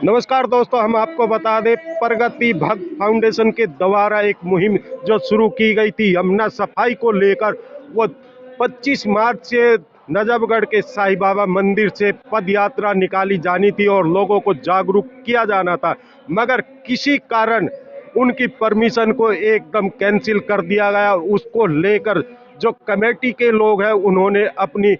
नमस्कार दोस्तों, हम आपको बता दें प्रगति भक्त फाउंडेशन के द्वारा एक मुहिम जो शुरू की गई थी यमुना सफाई को लेकर, वो 25 मार्च से नजफगढ़ के साईं बाबा मंदिर से पद यात्रा निकाली जानी थी और लोगों को जागरूक किया जाना था। मगर किसी कारण उनकी परमिशन को एकदम कैंसिल कर दिया गया। उसको लेकर जो कमेटी के लोग हैं उन्होंने अपनी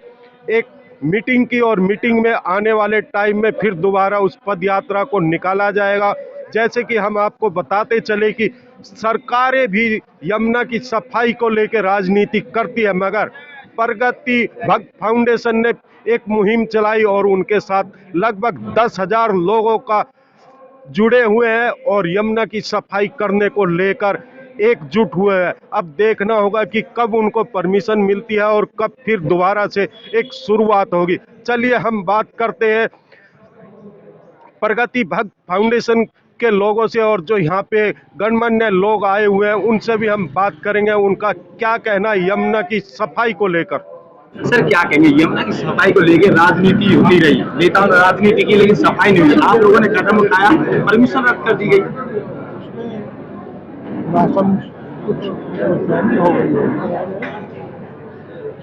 एक मीटिंग की और मीटिंग में आने वाले टाइम में फिर दोबारा उस पद यात्रा को निकाला जाएगा। जैसे कि हम आपको बताते चले कि सरकारें भी यमुना की सफाई को लेकर राजनीति करती है, मगर प्रगति भक्त फाउंडेशन ने एक मुहिम चलाई और उनके साथ लगभग 10,000 लोगों का जुड़े हुए हैं और यमुना की सफाई करने को लेकर एकजुट हुए हैं। अब देखना होगा कि कब उनको परमिशन मिलती है और कब फिर दोबारा से एक शुरुआत होगी। चलिए हम बात करते हैं प्रगति भक्त फाउंडेशन के लोगों से, और जो यहाँ पे गणमान्य लोग आए हुए हैं उनसे भी हम बात करेंगे उनका क्या कहना है यमुना की सफाई को लेकर। सर क्या कहेंगे, यमुना की सफाई को लेकर राजनीति होती रही, नेताओं ने राजनीति की लेकिन सफाई नहीं हुई। आप लोगों ने कदम उठाया, परमिशन रद्द कर दी गई। कुछ गलतफहमी हो गई है।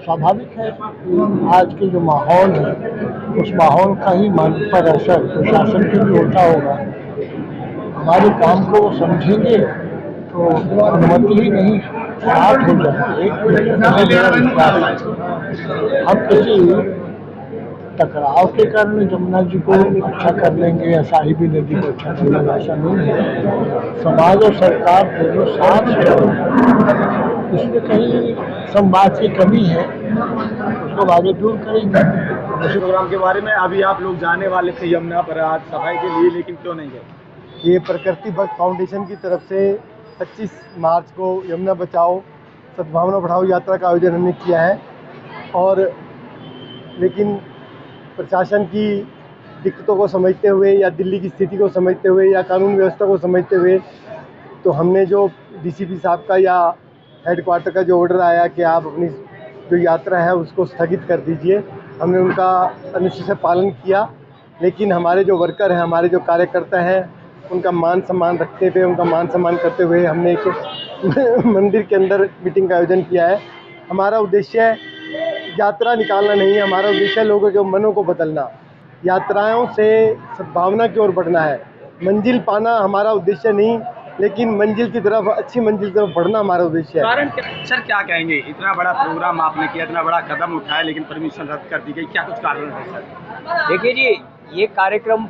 स्वाभाविक है कि आज के जो माहौल है उस माहौल का ही मन पर असर प्रशासन के भी होता होगा। हमारे काम को वो समझेंगे तो अनुमति ही नहीं स्टार्ट हो जाएगी। हम किसी टकराव के कारण जमुना जी को अच्छा कर लेंगे या साहिबी नदी को अच्छा कर लेंगे, ऐसा नहीं है। समाज और सरकार दोनों साथ है, इसमें कहीं संवाद की कमी है, उसको आगे दूर करेंगे। इस प्रोग्राम के बारे में अभी आप लोग जाने वाले थे यमुना पर आज सफाई के लिए, लेकिन क्यों नहीं गए? ये प्रकृति भक्त फाउंडेशन की तरफ से 25 मार्च को यमुना बचाओ सद्भावना बढ़ाओ यात्रा का आयोजन हमने किया है, और लेकिन प्रशासन की दिक्कतों को समझते हुए या दिल्ली की स्थिति को समझते हुए या कानून व्यवस्था को समझते हुए तो हमने जो डीसीपी साहब का या हेडक्वार्टर का जो ऑर्डर आया कि आप अपनी जो यात्रा है उसको स्थगित कर दीजिए, हमने उनका अनुचित से पालन किया। लेकिन हमारे जो वर्कर हैं, हमारे जो कार्यकर्ता हैं, उनका मान सम्मान रखते हुए, उनका मान सम्मान करते हुए हमने एक मंदिर के अंदर मीटिंग का आयोजन किया है। हमारा उद्देश्य यात्रा निकालना नहीं है, हमारा उद्देश्य लोगों के मनों को बदलना, यात्राओं से सद्भावना की ओर बढ़ना है। मंजिल पाना हमारा उद्देश्य नहीं, लेकिन मंजिल की तरफ, अच्छी मंजिल की तरफ बढ़ना हमारा उद्देश्य है। कारण सर क्या कहेंगे, इतना बड़ा प्रोग्राम आपने किया, इतना बड़ा कदम उठाया, लेकिन परमिशन रद्द कर दी गई, क्या कुछ कारण है सर? देखिए जी, ये कार्यक्रम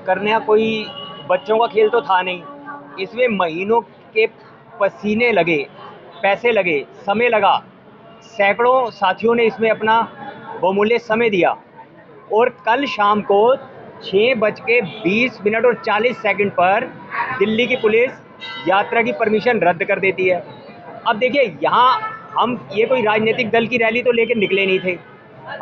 करने का कोई बच्चों का खेल तो था नहीं। इसमें महीनों के पसीने लगे, पैसे लगे, समय लगा। सैकड़ों साथियों ने इसमें अपना बहुमूल्य समय दिया और कल शाम को 6:20 और 40 पर दिल्ली की पुलिस यात्रा की परमिशन रद्द कर देती है। अब देखिए, यहाँ हम ये कोई राजनीतिक दल की रैली तो लेकर निकले नहीं थे,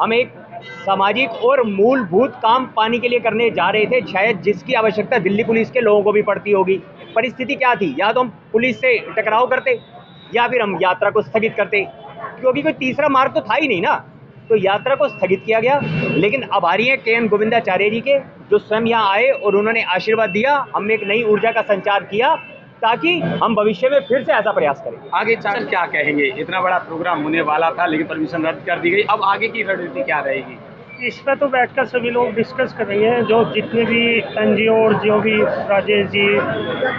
हम एक सामाजिक और मूलभूत काम पानी के लिए करने जा रहे थे, शायद जिसकी आवश्यकता दिल्ली पुलिस के लोगों को भी पड़ती होगी। परिस्थिति क्या थी, या तो हम पुलिस से टकराव करते या फिर हम यात्रा को स्थगित करते, क्योंकि कोई तीसरा मार्ग तो था ही नहीं ना। तो यात्रा को स्थगित किया गया। लेकिन आभारी हैं के.एन. गोविंदाचार्य जी के, जो स्वयं यहाँ आए और उन्होंने आशीर्वाद दिया। हमने एक नई ऊर्जा का संचार किया ताकि हम भविष्य में फिर से ऐसा प्रयास करें। आगे सर क्या कहेंगे, इतना बड़ा प्रोग्राम होने वाला था लेकिन परमिशन रद्द कर दी गई, अब आगे की रणनीति क्या रहेगी? इस पर तो बैठकर सभी लोग डिस्कस करेंगे, जो जितने भी एनजीओ और जो भी राजेश जी,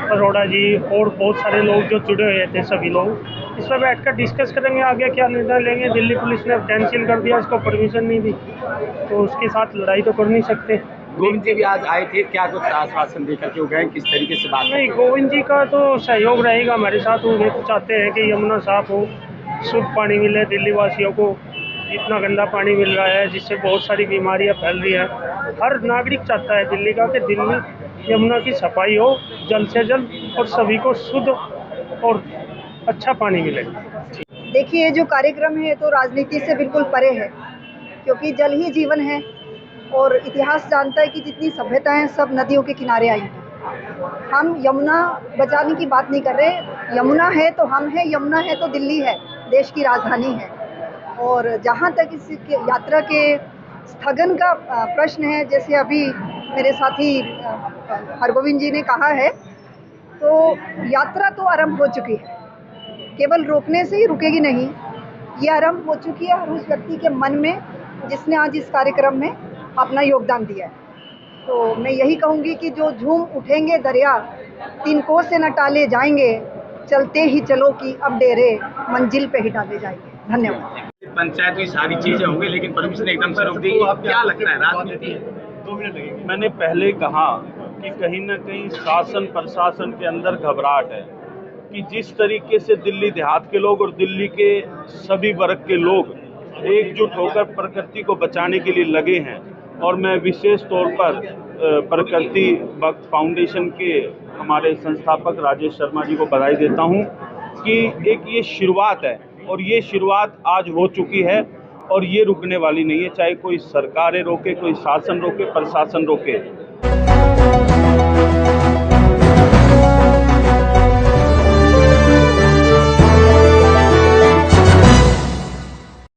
अरोड़ा जी और बहुत सारे लोग जो जुड़े हुए थे, सभी लोग इस पर बैठकर डिस्कस करेंगे आगे क्या निर्णय लेंगे। दिल्ली पुलिस ने कैंसिल कर दिया, इसको परमिशन नहीं दी, तो उसके साथ लड़ाई तो कर नहीं सकते। गोविंद जी भी आज आए थे, क्या कुछ आश्वासन देकर के गए, किस तरीके से बात? नहीं, गोविंद जी का तो सहयोग रहेगा हमारे साथ। वो तो चाहते हैं कि यमुना साफ हो, शुद्ध पानी मिले दिल्ली वासियों को। इतना गंदा पानी मिल रहा है जिससे बहुत सारी बीमारियां फैल रही है। हर नागरिक चाहता है दिल्ली का कि दिल्ली यमुना की सफाई हो जल्द से जल्द और सभी को शुद्ध और अच्छा पानी मिले। देखिए, जो कार्यक्रम है तो राजनीति से बिल्कुल परे है, क्योंकि जल ही जीवन है और इतिहास जानता है कि जितनी सभ्यताएं सब नदियों के किनारे आई हैं। हम यमुना बचाने की बात नहीं कर रहे। यमुना है तो हम हैं, यमुना है तो दिल्ली है, देश की राजधानी है। और जहाँ तक इस यात्रा के स्थगन का प्रश्न है, जैसे अभी मेरे साथी हरगोविंद जी ने कहा है, तो यात्रा तो आरंभ हो चुकी है, केवल रोकने से ही रुकेगी नहीं, ये आरंभ हो चुकी है हर उस व्यक्ति के मन में जिसने आज इस कार्यक्रम में अपना योगदान दिया है। तो मैं यही कहूँगी कि जो झूम उठेंगे दरिया, 3 कोस से न टाले जाएंगे, चलते ही चलो कि अब डेरे मंजिल पे ही डाले जाएंगे। धन्यवाद। पंचायत की सारी चीजें होंगी लेकिन परमिशन एकदम से रोक दी, क्या लगता है राजनीति? 2 मिनट लगेंगे। मैंने पहले कहा कि कहीं ना कहीं शासन प्रशासन के अंदर घबराहट है कि जिस तरीके से दिल्ली देहात के लोग और दिल्ली के सभी वर्ग के लोग एकजुट होकर प्रकृति को बचाने के लिए लगे हैं, और मैं विशेष तौर पर प्रकृति भक्त फाउंडेशन के हमारे संस्थापक राजेश शर्मा जी को बधाई देता हूं कि एक ये शुरुआत है और ये शुरुआत आज हो चुकी है और ये रुकने वाली नहीं है, चाहे कोई सरकारें रोके, कोई शासन रोके, प्रशासन रोके।